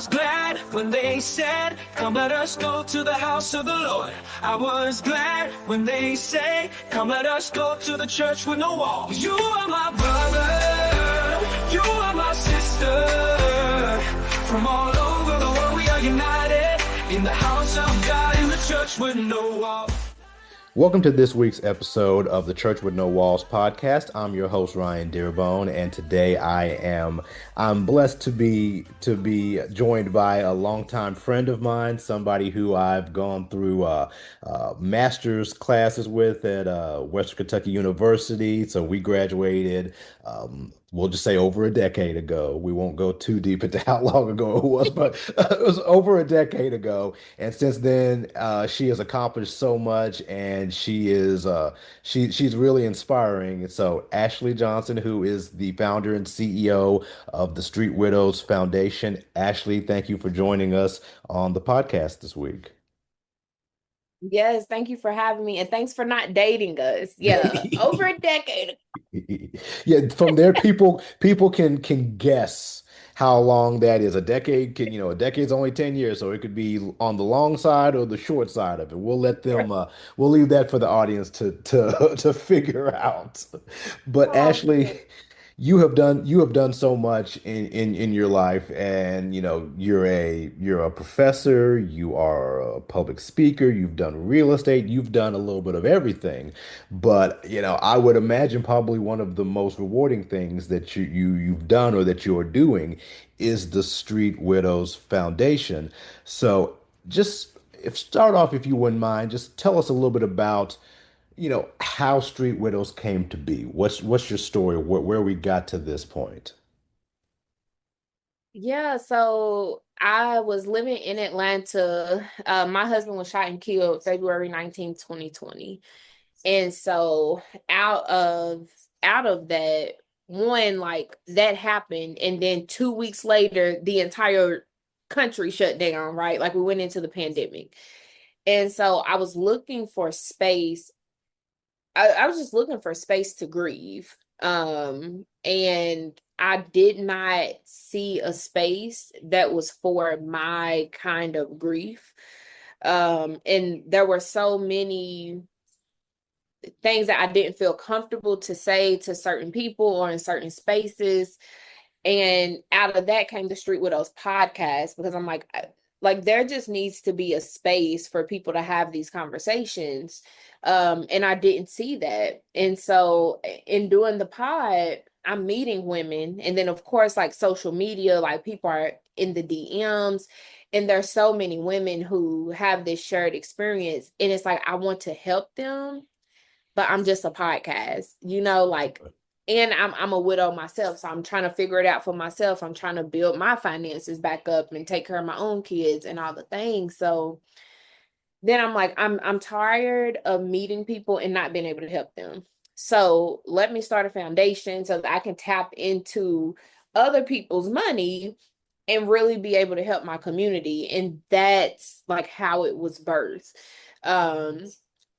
was glad when they said, come let us go to the house of the Lord. I was glad when they say, come let us go to the church with no walls. You are my brother, you are my sister. From all over the world we are united in the house of God, in the church with no walls. Welcome to this week's episode of the Church with No Walls podcast. I'm your host Ryan Dearbone, and today I'm blessed to be joined by a longtime friend of mine, somebody who I've gone through master's classes with at Western Kentucky University. So we graduated. We'll just say over a decade ago. We won't go too deep into how long ago it was, but it was over a decade ago. And since then, she has accomplished so much, and she's really inspiring. So Ashlee Johnson, who is the founder and CEO of the Street Widows Foundation. Ashlee, thank you for joining us on the podcast this week. Yes, thank you for having me, and thanks for not dating us. Yeah, over a decade. Yeah, from there, people can guess how long that is. A decade a decade's only 10 years, so it could be on the long side or the short side of it. We'll let them we'll leave that for the audience to figure out. But Ashlee, you have done so much in your life, and you're a professor, you are a public speaker, you've done real estate, you've done a little bit of everything. But I would imagine probably one of the most rewarding things that you've done or that you're doing is the Street Widows Foundation. So just start off, if you wouldn't mind, just tell us a little bit about how Street Widows came to be. What's your story? Where we got to this point? Yeah, so I was living in Atlanta. My husband was shot and killed February 19th, 2020. And so out of that, one, like that happened, and then 2 weeks later, the entire country shut down, right? Like we went into the pandemic. And so I was looking for space. I was just looking for space to grieve. And I did not see a space that was for my kind of grief. And there were so many things that I didn't feel comfortable to say to certain people or in certain spaces. And out of that came the Street Widows podcast, because I'm like there just needs to be a space for people to have these conversations. And I didn't see that. And so in doing the pod, I'm meeting women. And then of course, like social media, like people are in the DMs, and there's so many women who have this shared experience. And it's like, I want to help them, but I'm just a podcast, and I'm a widow myself. So I'm trying to figure it out for myself. I'm trying to build my finances back up and take care of my own kids and all the things. So then I'm like, I'm tired of meeting people and not being able to help them. So let me start a foundation so that I can tap into other people's money and really be able to help my community. And that's like how it was birthed.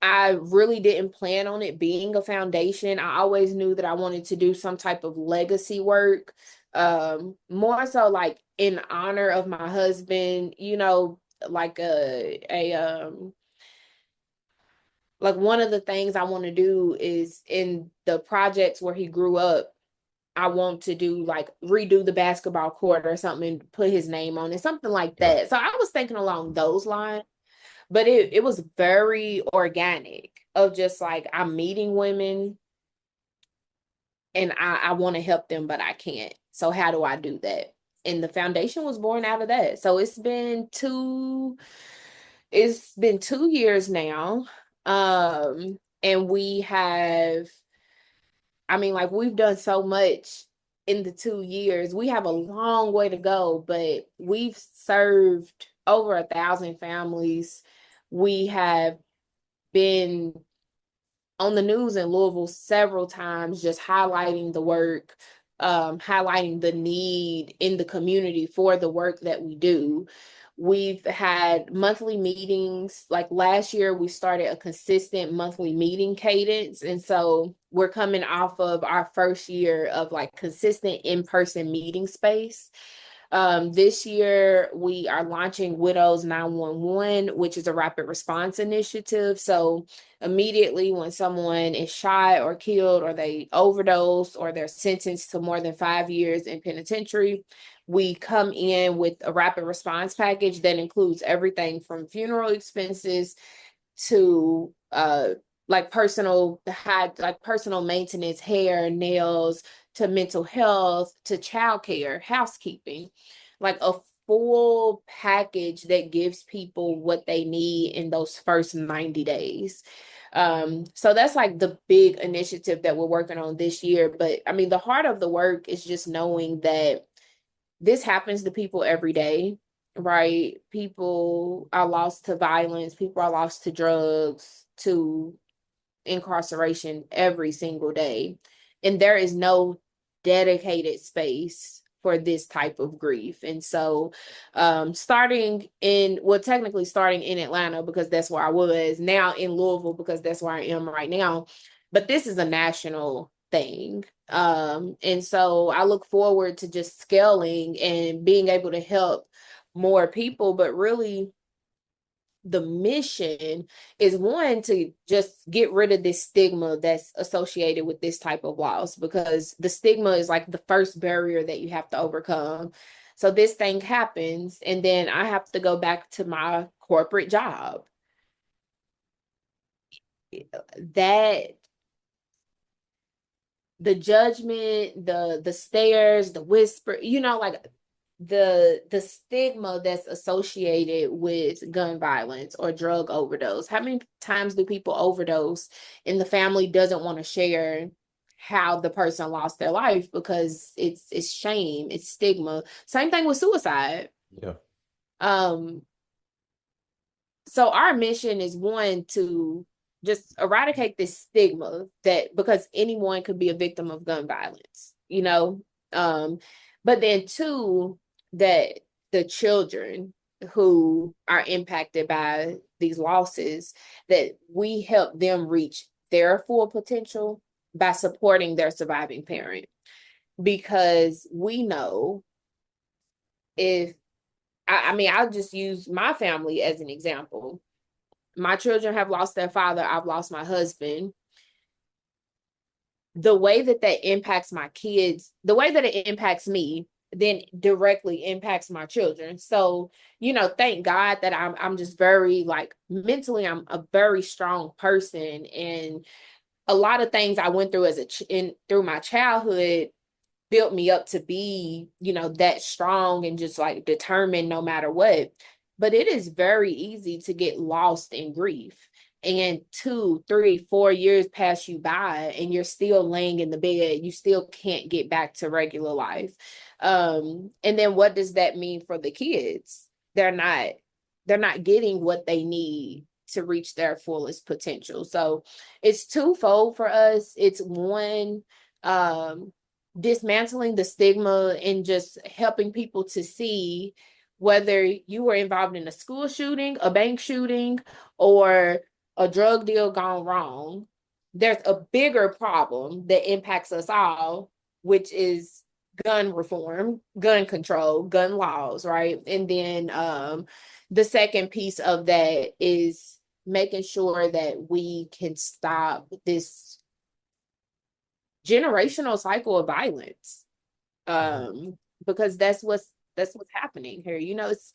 I really didn't plan on it being a foundation. I always knew that I wanted to do some type of legacy work, more so like in honor of my husband, like like one of the things I want to do is in the projects where he grew up, I want to do like redo the basketball court or something and put his name on it, something like that. So I was thinking along those lines. But it was very organic of just like, I'm meeting women and I want to help them, but I can't. So how do I do that? And the foundation was born out of that. So it's been 2 years now. And we have, we've done so much in the 2 years. We have a long way to go, but we've served over 1,000 families. We have been on the news in Louisville several times, just highlighting the work, highlighting the need in the community for the work that we do. We've had monthly meetings. Like last year, we started a consistent monthly meeting cadence. And so we're coming off of our first year of like consistent in-person meeting space. This year, we are launching Widows 911, which is a rapid response initiative. So, immediately when someone is shot or killed, or they overdose, or they're sentenced to more than 5 years in penitentiary, we come in with a rapid response package that includes everything from funeral expenses to like personal maintenance, hair, nails, to mental health, to childcare, housekeeping, like a full package that gives people what they need in those first 90 days. So that's like the big initiative that we're working on this year. But I mean, the heart of the work is just knowing that this happens to people every day, right? People are lost to violence, people are lost to drugs, to incarceration every single day. And there is no dedicated space for this type of grief. And so technically starting in Atlanta, because that's where I was, now in Louisville because that's where I am right now, but this is a national thing. And so I look forward to just scaling and being able to help more people. But really, the mission is one, to just get rid of this stigma that's associated with this type of loss, because the stigma is like the first barrier that you have to overcome. So this thing happens, and then I have to go back to my corporate job. That the judgment, the stares, the whisper, like the stigma that's associated with gun violence or drug overdose. How many times do people overdose and the family doesn't want to share how the person lost their life because it's shame, it's stigma. Same thing with suicide. Yeah. Um, so our mission is one, to just eradicate this stigma, that because anyone could be a victim of gun violence. But then two, that the children who are impacted by these losses, that we help them reach their full potential by supporting their surviving parent. Because we know, if I mean, I'll just use my family as an example. My children have lost their father. I've lost my husband. The way that impacts my kids, the way that it impacts me, then directly impacts my children. So, thank God that I'm just very, like, mentally, I'm a very strong person, and a lot of things I went through through my childhood built me up to be, that strong and just like determined no matter what. But it is very easy to get lost in grief. And 2, 3, 4 years pass you by and you're still laying in the bed. You still can't get back to regular life. And then what does that mean for the kids? They're not getting what they need to reach their fullest potential. So it's twofold for us. It's one, dismantling the stigma and just helping people to see, whether you were involved in a school shooting, a bank shooting, or a drug deal gone wrong, there's a bigger problem that impacts us all, which is gun reform, gun control, gun laws, right? And then the second piece of that is making sure that we can stop this generational cycle of violence, because that's what's happening here. It's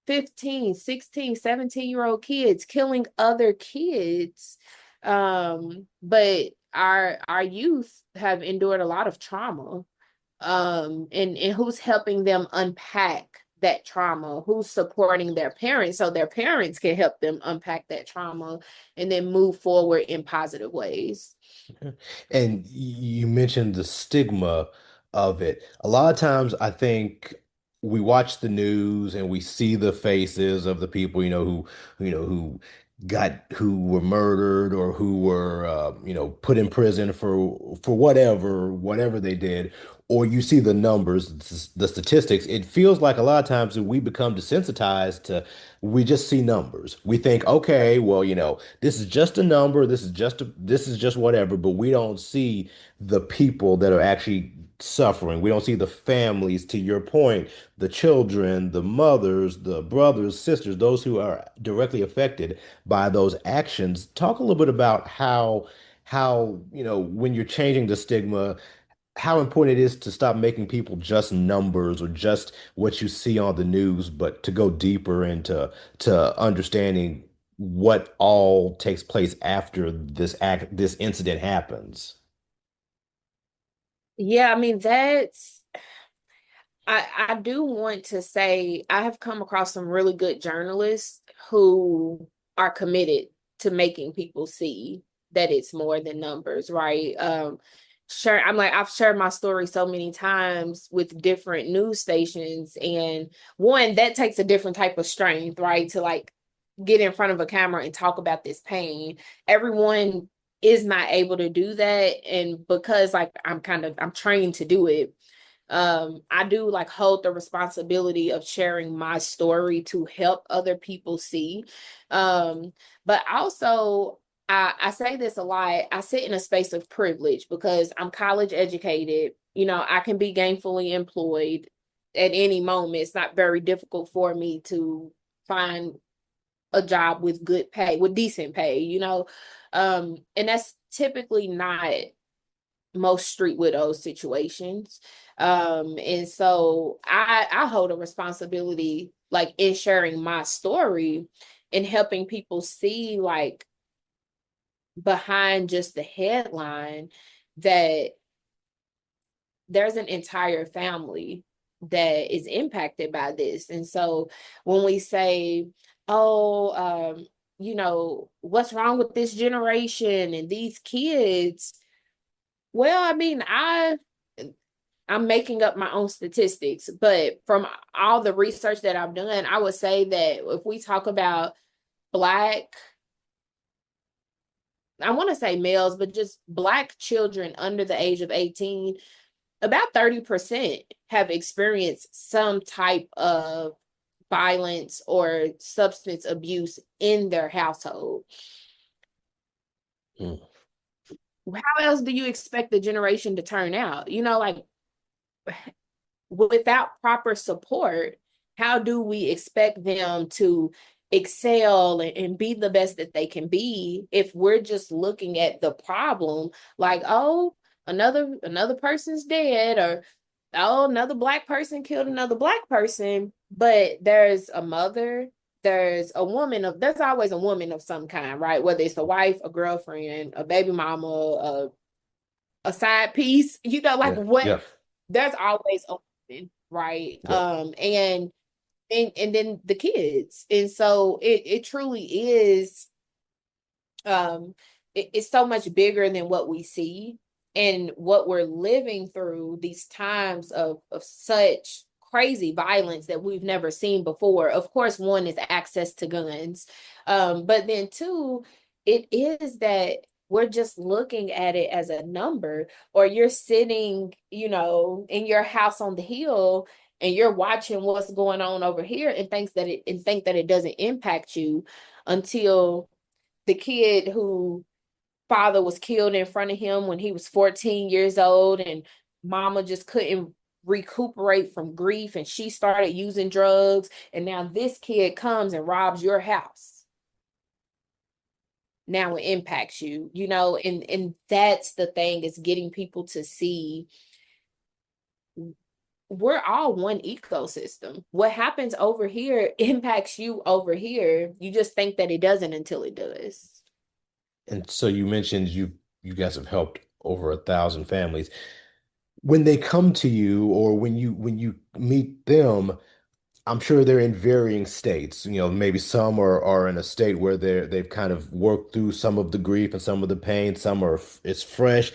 15, 16, 17-year-old kids killing other kids. But our youth have endured a lot of trauma. And who's helping them unpack that trauma? Who's supporting their parents so their parents can help them unpack that trauma and then move forward in positive ways? And you mentioned the stigma of it. A lot of times, I think we watch the news and we see the faces of the people, who were murdered or who were, put in prison for whatever they did. Or you see the numbers, the statistics. It feels like a lot of times that we become desensitized to, we just see numbers. We think, okay, well, this is just a number, this is just whatever, but we don't see the people that are actually suffering. We don't see the families, to your point, the children, the mothers, the brothers, sisters, those who are directly affected by those actions. Talk a little bit about how, when you're changing the stigma, how important it is to stop making people just numbers or just what you see on the news, but to go deeper into understanding what all takes place after this incident happens. Yeah, I mean, I do want to say I have come across some really good journalists who are committed to making people see that it's more than numbers, right? Sure, I've shared my story so many times with different news stations, and one, that takes a different type of strength, right? To like get in front of a camera and talk about this pain. Everyone is not able to do that, and because like I'm trained to do it, I do like hold the responsibility of sharing my story to help other people see. But also I say this a lot. I sit in a space of privilege because I'm college educated. You know, I can be gainfully employed at any moment. It's not very difficult for me to find a job with good pay, with decent pay, you know. And that's typically not most street widow situations. And so I hold a responsibility like in sharing my story and helping people see like behind just the headline that there's an entire family that is impacted by this. And so when we say, oh, what's wrong with this generation and these kids? Well, I mean, I'm making up my own statistics, but from all the research that I've done, I would say that if we talk about Black, I want to say males, but just Black children under the age of 18, about 30% have experienced some type of violence or substance abuse in their household. Mm. How else do you expect the generation to turn out? You know, like without proper support, how do we expect them to excel and be the best that they can be if we're just looking at the problem like, oh, another person's dead, or oh, another Black person killed another Black person, but there's a mother, there's there's always a woman of some kind, right? Whether it's a wife, a girlfriend, a baby mama, a side piece, you know, like Yeah, what, yeah, there's always a woman, right? yeah. And then the kids. And so it truly is it's so much bigger than what we see, and what we're living through these times of such crazy violence that we've never seen before. Of course, one is access to guns, but then two, it is that we're just looking at it as a number, or you're sitting, you know, in your house on the hill and you're watching what's going on over here and think that it doesn't impact you until the kid who father was killed in front of him when he was 14 years old, and mama just couldn't recuperate from grief and she started using drugs, and now this kid comes and robs your house. Now it impacts you, you know, and that's the thing, is getting people to see we're all one ecosystem. What happens over here impacts you over here. You just think that it doesn't until it does. And so you mentioned you guys have helped over 1,000 families. When they come to you or when you meet them, I'm sure they're in varying states. Maybe some are in a state where they've kind of worked through some of the grief and some of the pain. Some it's fresh.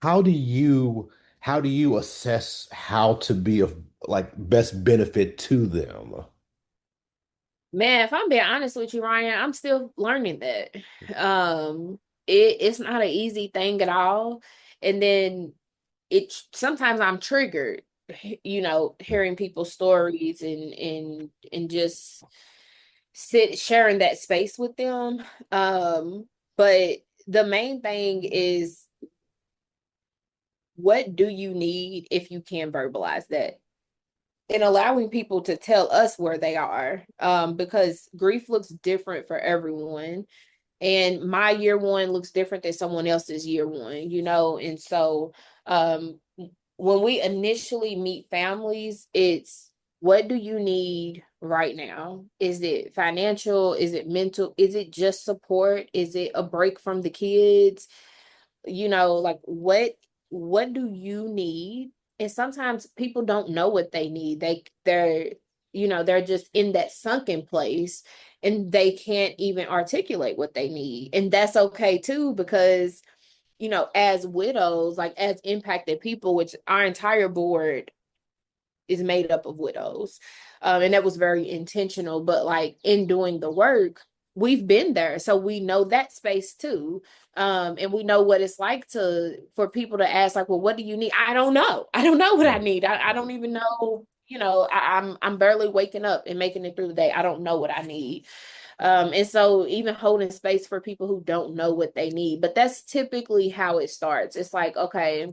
How do you how do you assess how to be of like best benefit to them? Man, if I'm being honest with you, Ryan, I'm still learning that. It's not an easy thing at all. And then sometimes I'm triggered, you know, hearing people's stories and just sharing that space with them. But the main thing is what do you need if you can verbalize that? And allowing people to tell us where they are, because grief looks different for everyone. And my year one looks different than someone else's year one, you know? And so when we initially meet families, it's what do you need right now? Is it financial? Is it mental? Is it just support? Is it a break from the kids? You know, like what do you need? And sometimes people don't know what they need. They're you know, they're just in that sunken place and they can't even articulate what they need. And that's okay too, because you know, as widows, like as impacted people, which our entire board is made up of widows. And that was very intentional. But like in doing the work, we've been there. So we know that space too. And we know what it's like for people to ask, like, well, what do you need? I don't know. I don't know what I need. I don't even know, you know, I'm barely waking up and making it through the day. I don't know what I need. And so even holding space for people who don't know what they need, but that's typically how it starts. It's like, okay,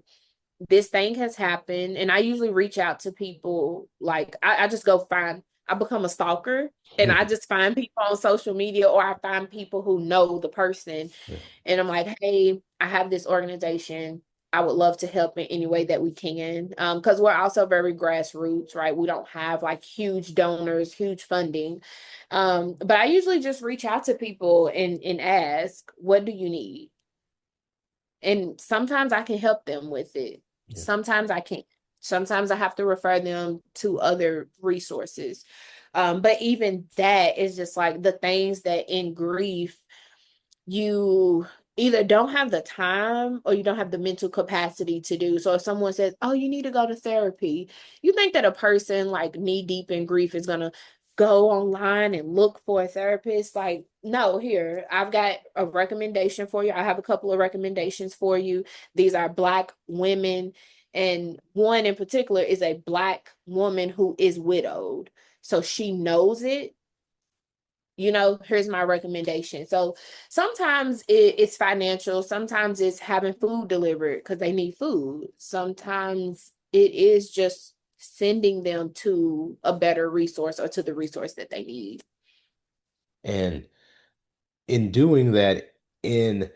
this thing has happened. And I usually reach out to people, like I just go find, I become a stalker and I just find people on social media, or I find people who know the person. Yeah. And I'm like, hey, I have this organization. I would love to help in any way that we can. Because we're also very grassroots, right? We don't have like huge donors, huge funding. But I usually just reach out to people and ask, what do you need? And sometimes I can help them with it. Yeah. Sometimes I can't. Sometimes I have to refer them to other resources. But even that is just like the things that in grief, you either don't have the time or you don't have the mental capacity to do. So if someone says, oh, you need to go to therapy, you think that a person like knee deep in grief is going to go online and look for a therapist? Like, no, here, I've got a recommendation for you. I have a couple of recommendations for you. These are Black women. And one in particular is a Black woman who is widowed. So she knows it. You know, here's my recommendation. So sometimes it's financial, sometimes it's having food delivered because they need food. Sometimes it is just sending them to a better resource or to the resource that they need. And in doing that, in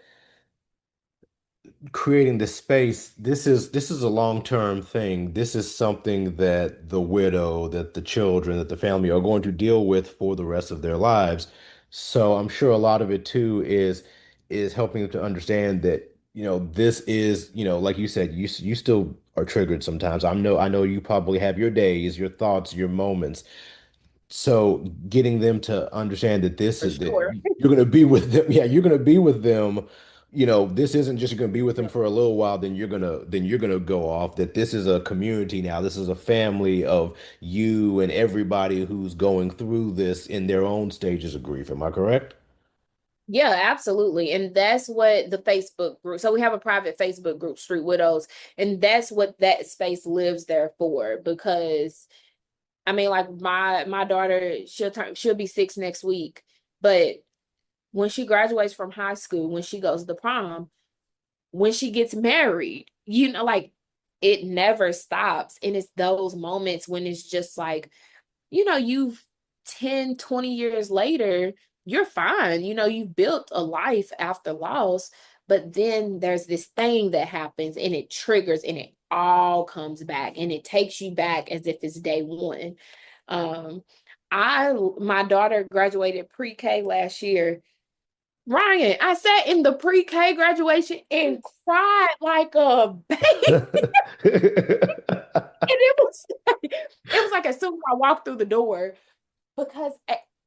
creating the space, this is a long-term thing. This is something that the widow, that the children, that the family are going to deal with for the rest of their lives. So I'm sure a lot of it too is helping them to understand that, this is, like you said, you still are triggered sometimes. I know you probably have your days, your thoughts, your moments. So getting them to understand that this For is that sure. you're going to be with them. Yeah, you're going to be with them. This isn't just going to be with them Yeah. for a little while, then you're going to go off. That this is a community now. This is a family of you and everybody who's going through this in their own stages of grief. Am I correct? Yeah, absolutely. And that's what the Facebook group, so we have a private Facebook group, Street Widows, and that's what that space lives there for. Because I mean, like my daughter, she'll be 6 next week, but when she graduates from high school, when she goes to prom, when she gets married, you know, like it never stops. And it's those moments when it's just like, you know, you've 10, 20 years later, you're fine. You know, you've built a life after loss, but then there's this thing that happens and it triggers and it all comes back and it takes you back as if it's day one. Um, my daughter graduated pre-K last year. Ryan, I sat in the pre-K graduation and cried like a baby. And it was like as soon as I walked through the door, because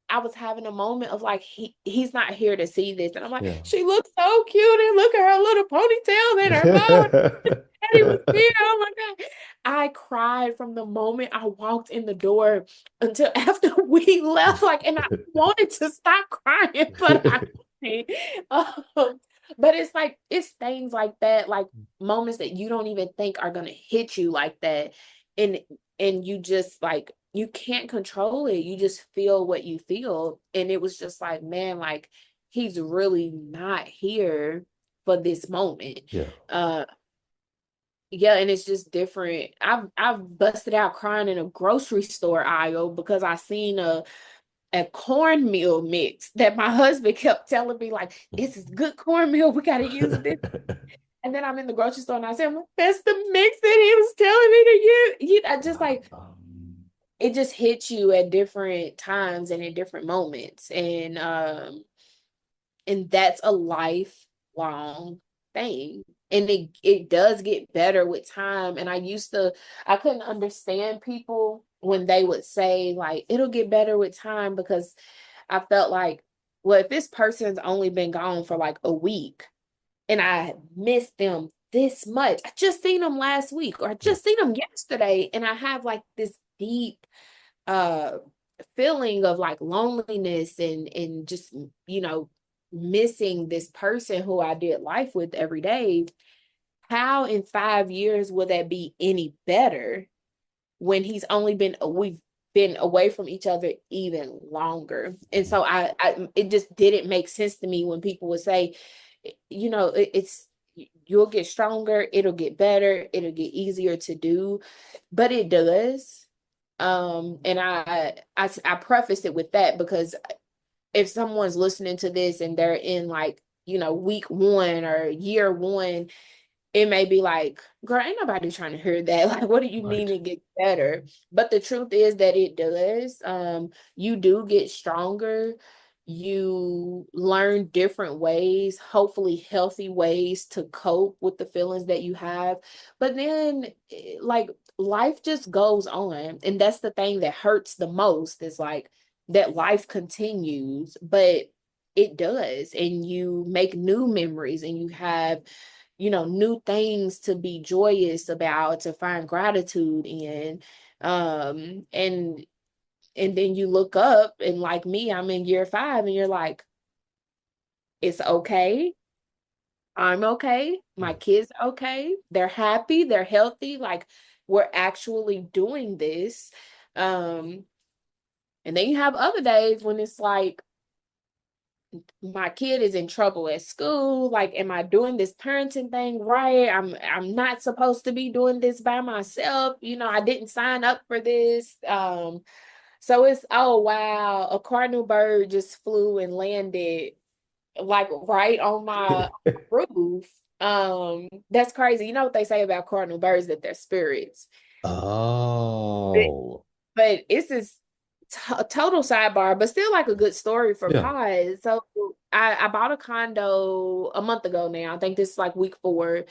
I was having a moment of like he's not here to see this, and I'm like, Yeah. she looks so cute, and look at her little ponytail and her mom. Daddy was here. Oh my God. I cried from the moment I walked in the door until after we left. Like, and I wanted to stop crying, but I couldn't. But it's like, it's things like that, like moments that you don't even think are gonna hit you like that. And you just like, you can't control it. You just feel what you feel. And it was just like, man, like he's really not here for this moment. Yeah. Yeah, and it's just different. I've busted out crying in a grocery store aisle because I seen a cornmeal mix that my husband kept telling me, like, this is good cornmeal, we got to use this. And then I'm in the grocery store and I said, that's the mix that he was telling me to use. I just like, Wow. it just hits you at different times and in different moments. And that's a lifelong thing. And it does get better with time. And I couldn't understand people when they would say, like, it'll get better with time, because I felt like, well, if this person's only been gone for like a week and I missed them this much, I just seen them last week, or I Yeah. just seen them yesterday, and I have like this deep uh feeling of like loneliness and just, missing this person who I did life with every day. How in 5 years will that be any better when we've been away from each other even longer? And so I it just didn't make sense to me when people would say, it's you'll get stronger, it'll get better, it'll get easier to do, but it does. And I prefaced it with that because if someone's listening to this and they're in like, week one or year one, it may be like, girl, ain't nobody trying to hear that. Like, what do you mean Right. it gets better? But the truth is that it does. You do get stronger. You learn different ways, hopefully healthy ways to cope with the feelings that you have. But then, like, life just goes on. And that's the thing that hurts the most, is like that life continues, but it does. And you make new memories and you have new things to be joyous about, to find gratitude in. And then you look up, and like me, I'm in year 5, and you're like, it's okay. I'm okay. My Yeah. kids okay. They're happy, they're healthy, like we're actually doing this. Um, and then you have other days when it's like, my kid is in trouble at school. Like, am I doing this parenting thing right? I'm not supposed to be doing this by myself. I didn't sign up for this. So it's, oh wow, a cardinal bird just flew and landed like right on my roof. That's crazy. You know what they say about cardinal birds, that they're spirits. Oh. But it's this total sidebar, but still like a good story for Yeah. Pies. So I bought a condo a month ago now. I think this is like week 4.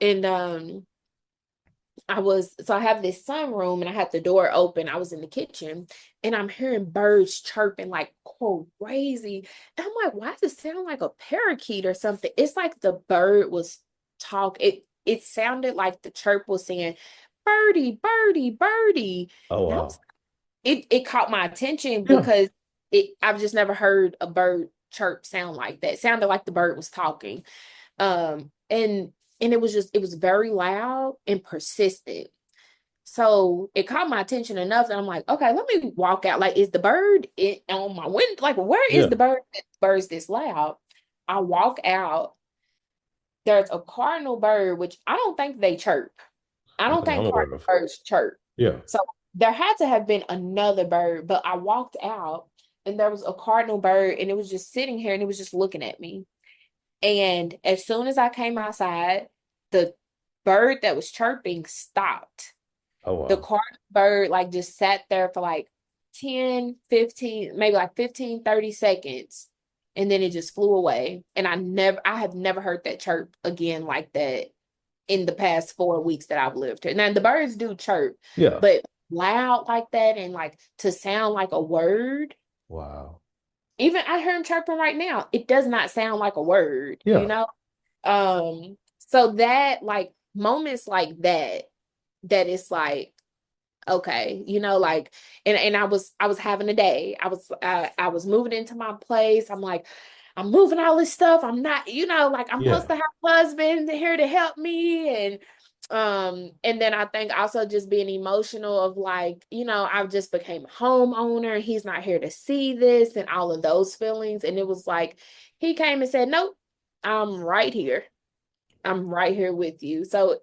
And I have this sunroom and I had the door open. I was in the kitchen and I'm hearing birds chirping like crazy. And I'm like, why does it sound like a parakeet or something? It's like the bird was talking. It sounded like the chirp was saying, birdie, birdie, birdie. Oh, And I was wow. it caught my attention Yeah. because I've just never heard a bird chirp sound like that. It sounded like the bird was talking. And it was very loud and persistent. So it caught my attention enough that I'm like, okay, let me walk out. Like, is the bird on my window? Like, where is Yeah. the bird? Bird's this loud. I walk out. There's a cardinal bird, which I don't think they chirp. I don't Nothing I'm think aware cardinal of. birds chirp. Yeah. So there had to have been another bird, but I walked out and there was a cardinal bird and it was just sitting here and it was just looking at me. And as soon as I came outside, the bird that was chirping stopped. Oh, The wow. cardinal bird like just sat there for like 10, 15, maybe like 15, 30 seconds. And then it just flew away. And I have never heard that chirp again like that in the past 4 weeks that I've lived here. Now the birds do chirp, Yeah. but loud like that and like to sound like a word. Wow. Even I hear him chirping right now. It does not sound like a word, you Yeah. know? So that like moments like that it's like, okay, like, and I was having a day. I was moving into my place. I'm like, I'm moving all this stuff. I'm not, like I'm supposed Yeah. to have a husband here to help me. And then I think also just being emotional of like, I've just became a homeowner. He's not here to see this and all of those feelings. And it was like he came and said, nope, I'm right here. I'm right here with you. So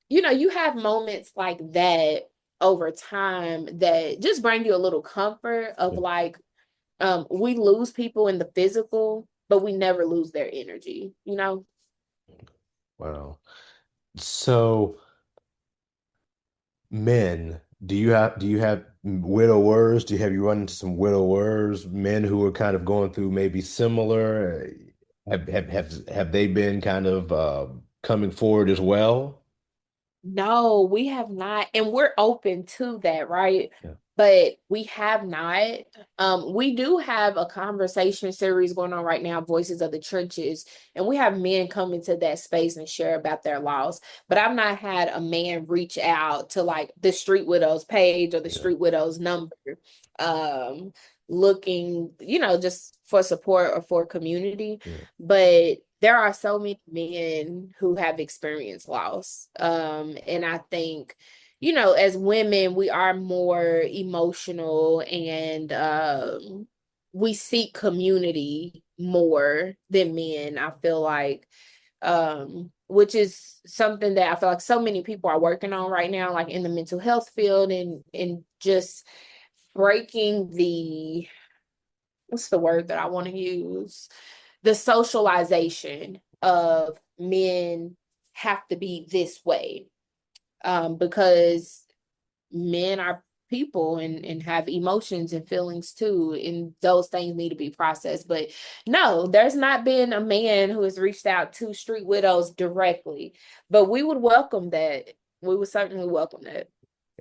you have moments like that over time that just bring you a little comfort of Yeah. like, we lose people in the physical, but we never lose their energy, Wow. So men, do you have widowers? Do you run into some widowers, men who are kind of going through maybe similar? Have they been kind of coming forward as well? No, we have not, and we're open to that, right? Yeah. But we have not. We do have a conversation series going on right now, Voices of the Churches, and we have men come into that space and share about their loss. But I've not had a man reach out to like the Street Widows page or the Yeah. Street Widows number, um, looking, just for support or for community. Yeah. But there are so many men who have experienced loss. And I think, as women, we are more emotional and we seek community more than men, I feel like. Which is something that I feel like so many people are working on right now, like in the mental health field and just breaking what's the word that I want to use? The socialization of men have to be this way, because men are people and have emotions and feelings too, and those things need to be processed. But no, there's not been a man who has reached out to Street Widows directly, but we would welcome that. We would certainly welcome that.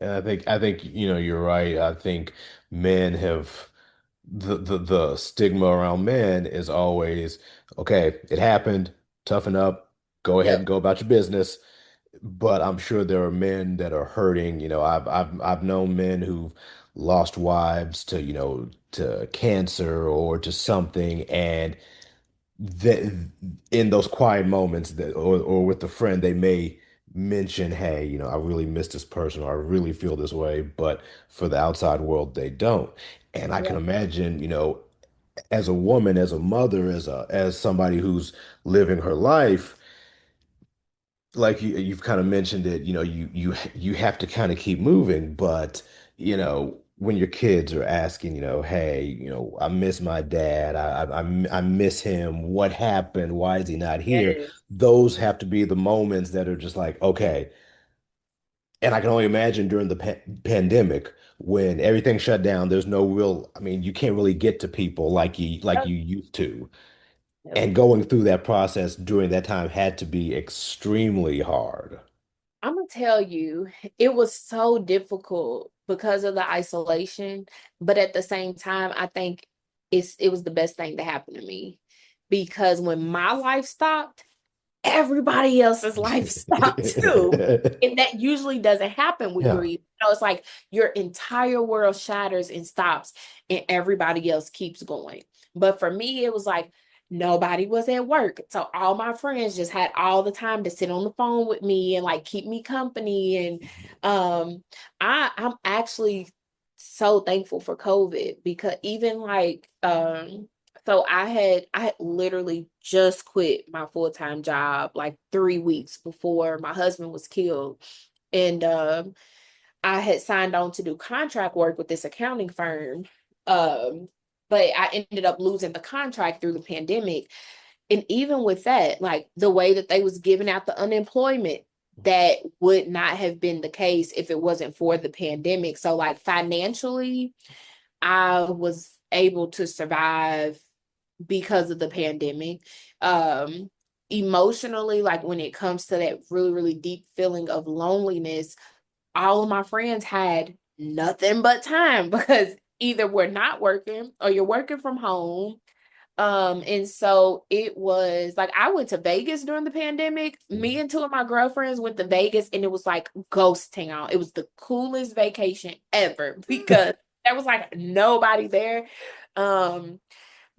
And I think you're right. I think men have the stigma around men is always, okay, it happened, toughen up, go ahead and Yep. go about your business. But I'm sure there are men that are hurting. I've known men who've lost wives to, to cancer or to something, and that in those quiet moments that or with a friend, they may mention, hey, I really miss this person or I really feel this way, but for the outside world, they don't. And I can Yeah. imagine, as a woman, as a mother, as somebody who's living her life, like you've kind of mentioned it, you have to kind of keep moving, but when your kids are asking, hey, I miss my dad, I miss him. What happened? Why is he not here? Yes. Those have to be the moments that are just like, okay. And I can only imagine during the pandemic when everything shut down, there's no real, I mean, you can't really get to people like you used to. Yep. And going through that process during that time had to be extremely hard. I'm gonna tell you, it was so difficult because of the isolation, but at the same time, I think it was the best thing to happen to me because when my life stopped, everybody else's life stopped too. And that usually doesn't happen with Yeah. grief. It's like your entire world shatters and stops, and everybody else keeps going. But for me, it was like nobody was at work. So all my friends just had all the time to sit on the phone with me and like keep me company. And I'm actually so thankful for COVID because even like so I had literally just quit my full-time job like 3 weeks before my husband was killed. And I had signed on to do contract work with this accounting firm. Um, but I ended up losing the contract through the pandemic. And even with that, like the way that they was giving out the unemployment, that would not have been the case if it wasn't for the pandemic. So like financially, I was able to survive because of the pandemic. Um, Emotionally, like when it comes to that really, really deep feeling of loneliness, all of my friends had nothing but time because either we're not working or you're working from home. And so it was like I went to Vegas during the pandemic. Me and two of my girlfriends went to Vegas and it was like ghost town. It was the coolest vacation ever because there was like nobody there. Um,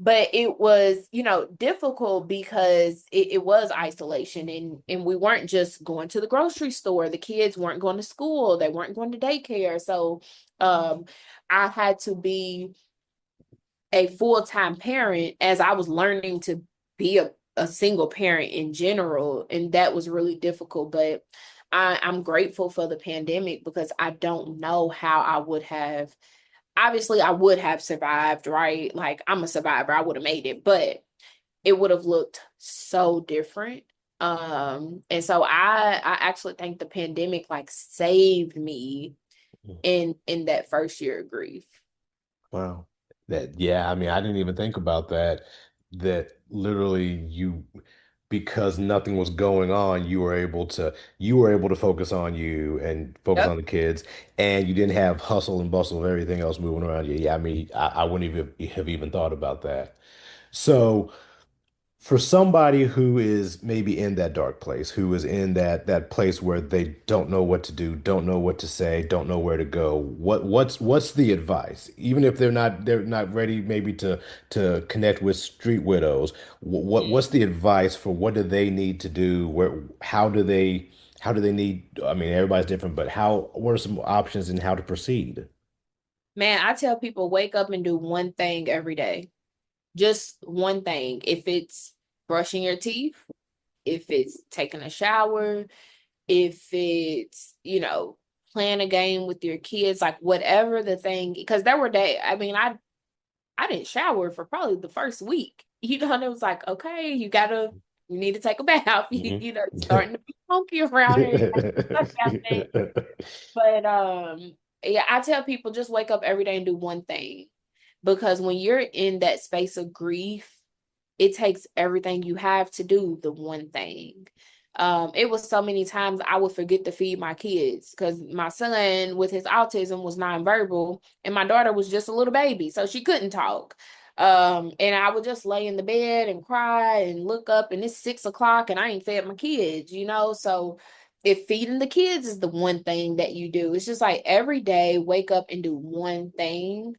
but it was difficult because it was isolation and we weren't just going to the grocery store, the kids weren't going to school, they weren't going to daycare, so I had to be a full-time parent as I was learning to be a single parent in general, and that was really difficult. But I'm grateful for the pandemic because I don't know how I would have. Obviously, I would have survived, right? Like I'm a survivor, I would have made it, but it would have looked so different. And so I actually think the pandemic like saved me in that first year of grief. Wow. Yeah, I mean, I didn't even think about that. That literally because nothing was going on, you were able to focus on you and focus on Yep. the kids, and you didn't have hustle and bustle of everything else moving around you. Yeah, I mean, I wouldn't even have even thought about that. So for somebody who is maybe in that dark place, who is in that place where they don't know what to do, don't know what to say, don't know where to go, what's the advice? Even if they're not ready maybe to connect with street widows, what's the advice for what do they need to do? How do they need, I mean, everybody's different, but what are some options and how to proceed? Man, I tell people wake up and do one thing every day. Just one thing. If it's brushing your teeth, if it's taking a shower, if it's, playing a game with your kids, like whatever the thing, because there were days, I mean, I didn't shower for probably the first week. And it was like, okay, you need to take a bath. Mhm. It's starting to be funky around here. You gotta get stuff out there. But yeah, I tell people just wake up every day and do one thing. Because when you're in that space of grief, it takes everything you have to do the one thing. It was so many times I would forget to feed my kids because my son with his autism was nonverbal and my daughter was just a little baby, so she couldn't talk. And I would just lay in the bed and cry and look up and it's 6 o'clock and I ain't fed my kids. So if feeding the kids is the one thing that you do, it's just like every day wake up and do one thing,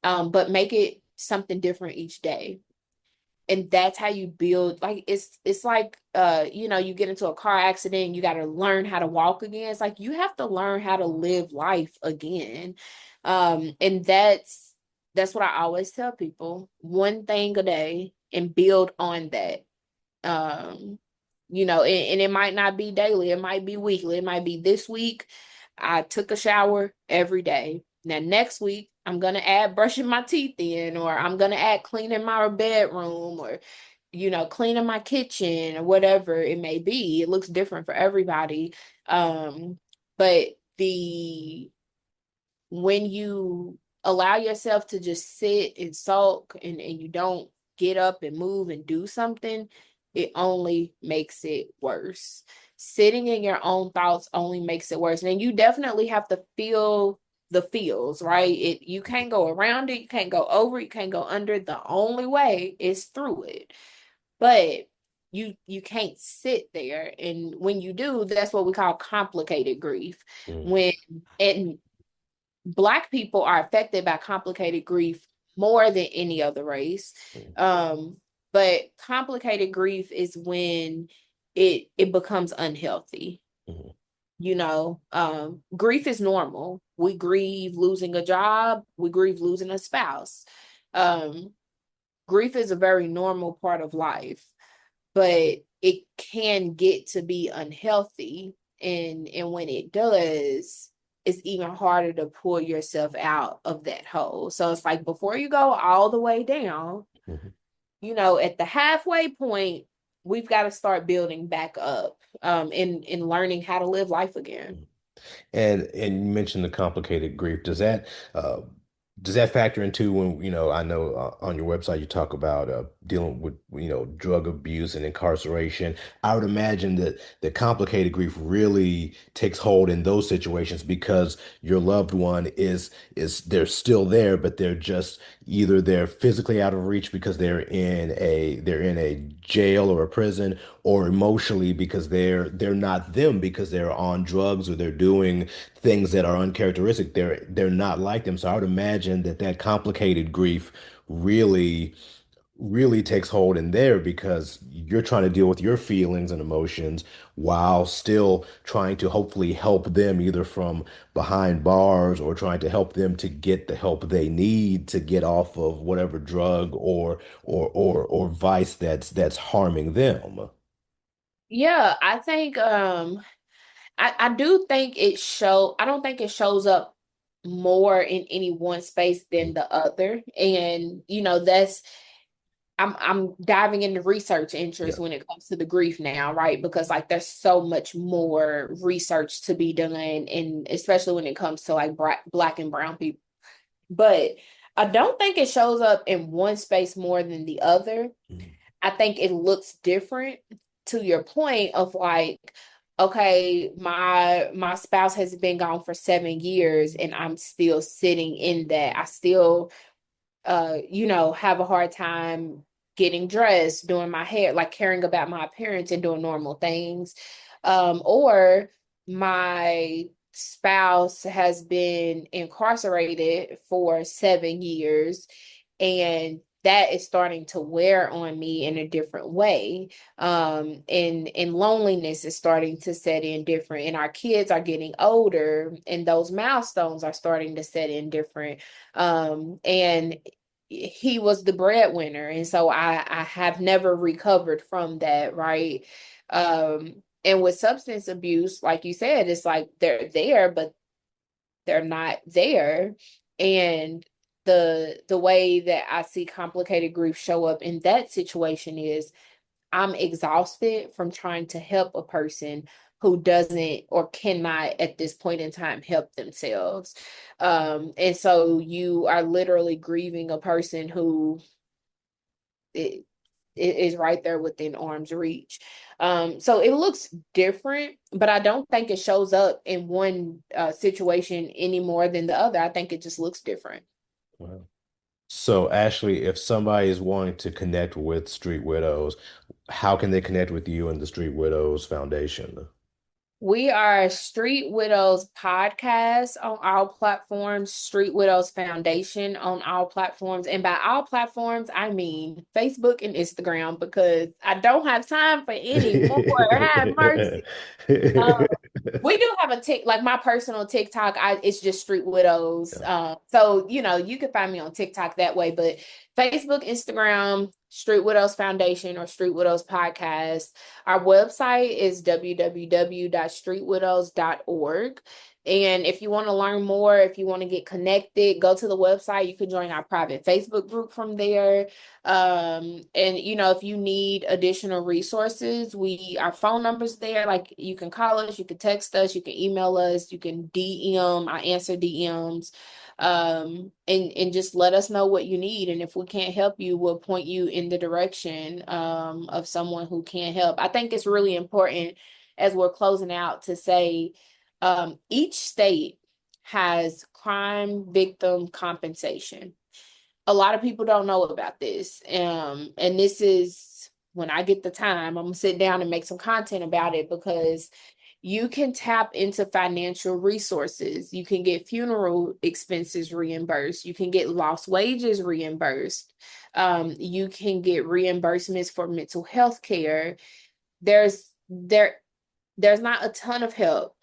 but make it something different each day. And that's how you build, like it's like you get into a car accident, you got to learn how to walk again. It's like you have to learn how to live life again. And that's what I always tell people, one thing a day and build on that. um and it might not be daily, it might be weekly, it might be this week I took a shower every day. Now next week I'm gonna add brushing my teeth in, or I'm gonna add cleaning my bedroom, or cleaning my kitchen, or whatever it may be. It looks different for everybody. But the when you allow yourself to just sit and sulk, and you don't get up and move and do something, it only makes it worse. Sitting in your own thoughts only makes it worse. And you definitely have to feel the feels, right? You can't go around it, you can't go over it, you can't go under it. The only way is through it. But you can't sit there. And when you do, that's what we call complicated grief. Mm, When and Black people are affected by complicated grief more than any other race. mm, But complicated grief is when it becomes unhealthy. mm, Grief is normal. We grieve losing a job, we grieve losing a spouse. Um, Grief is a very normal part of life, but it can get to be unhealthy. And when it does, it's even harder to pull yourself out of that hole. So it's like before you go all the way down, mhm. at the halfway point, we've got to start building back up, and learning how to live life again. And you mentioned the complicated grief. Does that factor into when, I know on your website you talk about dealing with, drug abuse and incarceration. I would imagine that the complicated grief really takes hold in those situations because your loved one is they're still there, but they're just either they're physically out of reach because they're in a jail or a prison, or emotionally because they're not them because they're on drugs or they're doing things that are uncharacteristic. They're not like them. So I would imagine that complicated grief really really takes hold in there because you're trying to deal with your feelings and emotions while still trying to hopefully help them either from behind bars or trying to help them to get the help they need to get off of whatever drug or vice that's harming them. Yeah, I do think I don't think it shows up more in any one space than the other. And that's I'm diving into research Yeah. interest when it comes to the grief now, right? Because like there's so much more research to be done, and especially when it comes to like black and brown people. But I don't think it shows up in one space more than the other. Mhm. I think it looks different, to your point of like, okay, my spouse has been gone for 7 years and I'm still sitting in that. I still have a hard time getting dressed, doing my hair, like caring about my appearance and doing normal things. Or my spouse has been incarcerated for 7 years, and that is starting to wear on me in a different way. And loneliness is starting to set in different, and our kids are getting older, and those milestones are starting to set in different. And he was the breadwinner, and so I have never recovered from that, right? And with substance abuse, like you said, it's like they're there, but they're not there. And the way that I see complicated grief show up in that situation is I'm exhausted from trying to help a person who doesn't or cannot at this point in time help themselves. And so you are literally grieving a person who it, it is right there within arm's reach. So it looks different, but I don't think it shows up in one situation any more than the other. I think it just looks different. Wow. So, Ashley, if somebody is wanting to connect with Street Widows, how can they connect with you and the Street Widows Foundation? We are Street Widows Podcast on all platforms, Street Widows Foundation on all platforms. And by all platforms, I mean Facebook and Instagram, because I don't have time for any more. Have mercy. Um, we do have a tick, like my personal TikTok. It's just Street Widows. Yeah. So you can find me on TikTok that way. But Facebook, Instagram, Street Widows Foundation or Street Widows Podcast. Our website is www.streetwidows.org. And if you want to learn more, if you want to get connected, go to the website. You can join our private Facebook group from there. And if you need additional resources, our phone numbers there. Like you can call us, you can text us, you can email us, you can DM. I answer DMs. And just let us know what you need. And if we can't help you, we'll point you in the direction of someone who can help. I think it's really important as we're closing out to say each state has crime victim compensation. A lot of people don't know about this. And this is when I get the time, I'm gonna sit down and make some content about it, because you can tap into financial resources. You can get funeral expenses reimbursed. You can get lost wages reimbursed. You can get reimbursements for mental health care. There's not a ton of help,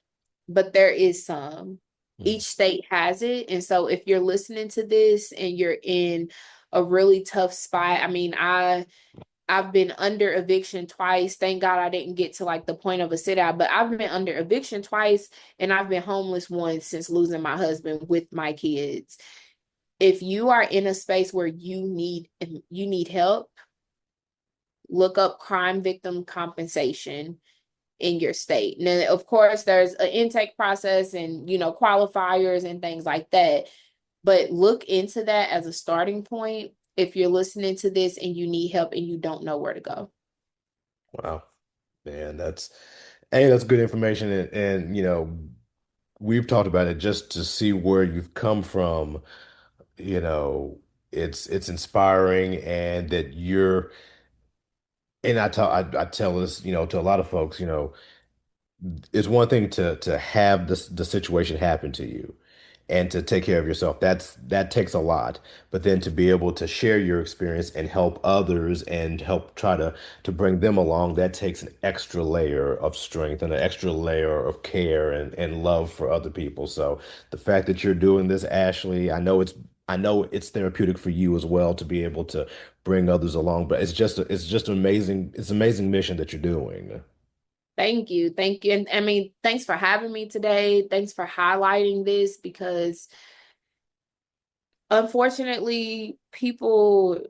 but there is some. Mm. Each state has it. And so if you're listening to this and you're in a really tough spot, I mean, I've been under eviction twice. Thank God I didn't get to like the point of a sit out, but I've been under eviction twice, and I've been homeless once since losing my husband with my kids. If you are in a space where you need help, look up crime victim compensation in your state. Now, of course, there's an intake process and qualifiers and things like that. But look into that as a starting point if you're listening to this and you need help and you don't know where to go. Wow, man, that's good information, and we've talked about it just to see where you've come from. You know, it's inspiring, and that you're. And I tell this, to a lot of folks, it's one thing to have the situation happen to you and to take care of yourself. That takes a lot. But then to be able to share your experience and help others and help try to bring them along, that takes an extra layer of strength and an extra layer of care and love for other people. So the fact that you're doing this, Ashley, I know it's therapeutic for you as well to be able to bring others along, but it's just amazing. It's an amazing mission that you're doing. Thank you. Thank you. And I mean, thanks for having me today. Thanks for highlighting this, because unfortunately, people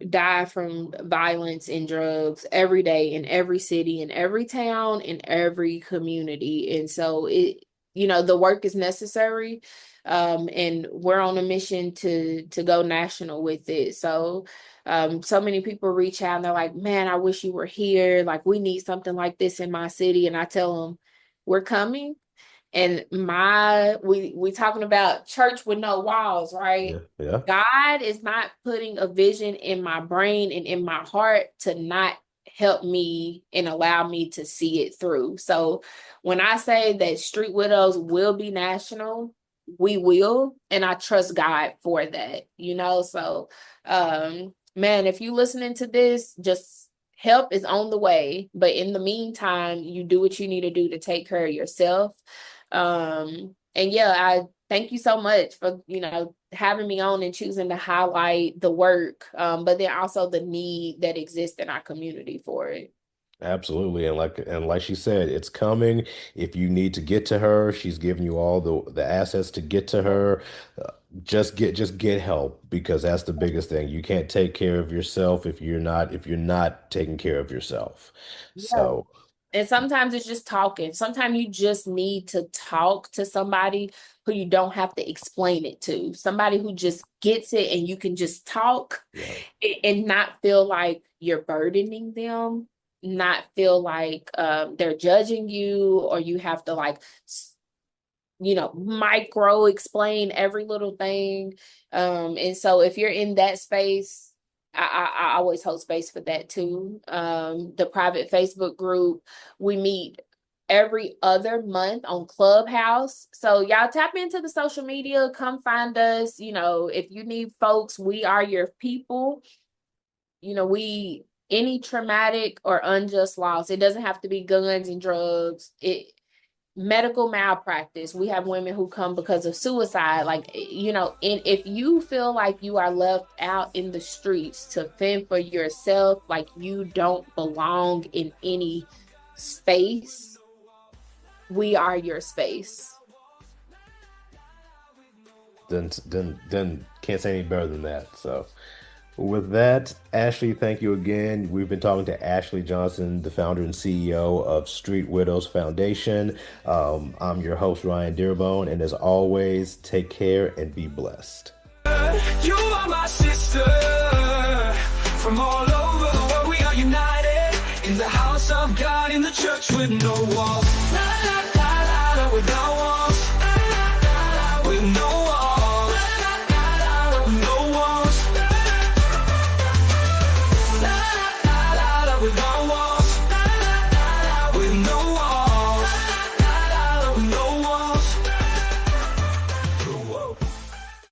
die from violence and drugs every day in every city, in every town, in every community. And so the work is necessary. And we're on a mission to go national with it. So so many people reach out and they're like, man, I wish you were here. Like, we need something like this in my city. And I tell them, we're coming. And we talking about church with no walls, right? Yeah. God is not putting a vision in my brain and in my heart to not help me and allow me to see it through. So when I say that Street Widows will be national, we will, and I trust God for that, So man, if you listening to this, just help is on the way. But in the meantime, you do what you need to do to take care of yourself. And yeah, I thank you so much for, having me on and choosing to highlight the work, but then also the need that exists in our community for it. Absolutely. And like she said, it's coming. If you need to get to her, she's giving you all the assets to get to her. Just get help, because that's the biggest thing. You can't take care of yourself if you're not taking care of yourself. Yeah. So And sometimes it's just talking. Sometimes you just need to talk to somebody who you don't have to explain it to. Somebody who just gets it and you can just talk and not feel like you're burdening them, not feel like they're judging you, or you have to micro explain every little thing. And so if you're in that space, I always hold space for that too. The private Facebook group, we meet every other month on Clubhouse. So y'all tap into the social media, come find us. If you need folks, we are your people. Any traumatic or unjust loss, it doesn't have to be guns and drugs. Medical malpractice. We have women who come because of suicide. And if you feel like you are left out in the streets to fend for yourself, like you don't belong in any space, we are your space. Then can't say any better than that. So with that, Ashlee, thank you again. We've been talking to Ashlee Johnson, the founder and CEO of Street Widows Foundation. I'm your host, Ryan Dearbone, and as always, take care and be blessed. You are my sister. From all over the world, we are united in the house of God, in the church with no walls. La, la, la, la, la, without walls.